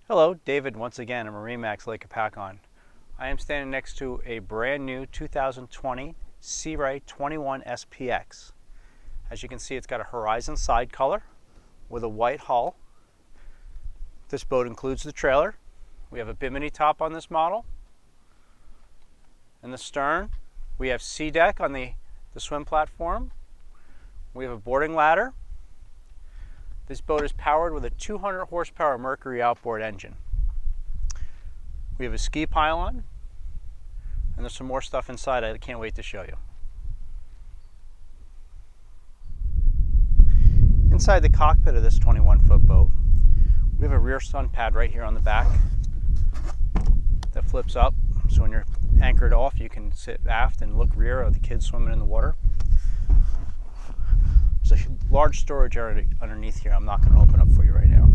Hello, David once again at MarineMax Lake Hopatcong. I am standing next to a brand new 2020 Sea Ray 21 SPX. As you can see, it's got a horizon side color with a white hull. This boat includes the trailer. We have a bimini top on this model. In the stern, we have sea deck on the swim platform. We have a boarding ladder. This boat is powered with a 200 horsepower Mercury outboard engine. We have a ski pylon, and there's some more stuff inside I can't wait to show you. Inside the cockpit of this 21-foot boat, we have a rear sun pad right here on the back that flips up, so when you're anchored off, you can sit aft and look rear of the kids swimming in the water. There's a large storage area underneath here I'm not going to open up for you right now.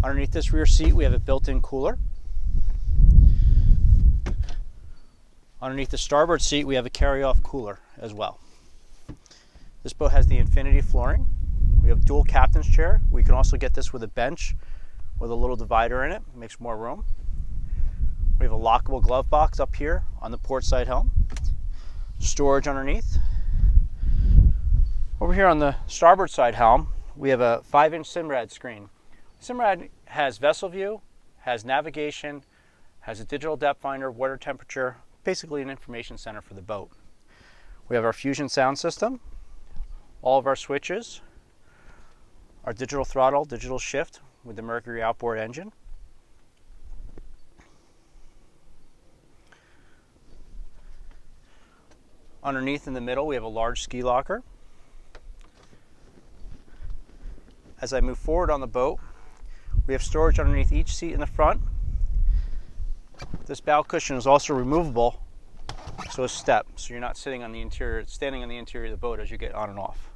Underneath this rear seat, we have a built-in cooler. Underneath the starboard seat, we have a carry-off cooler as well. This boat has the infinity flooring. We have dual captain's chair. We can also get this with a bench with a little divider in it. It makes more room. We have a lockable glove box up here on the port side helm. Storage underneath. Over here on the starboard side helm, we have a 5-inch Simrad screen. Simrad has vessel view, has navigation, has a digital depth finder, water temperature, basically an information center for the boat. We have our Fusion sound system, all of our switches, our digital throttle, digital shift with the Mercury outboard engine. Underneath in the middle, we have a large ski locker. As I move forward on the boat, we have storage underneath each seat in the front. This bow cushion is also removable, so a step, so you're not sitting on the interior, standing on the interior of the boat as you get on and off.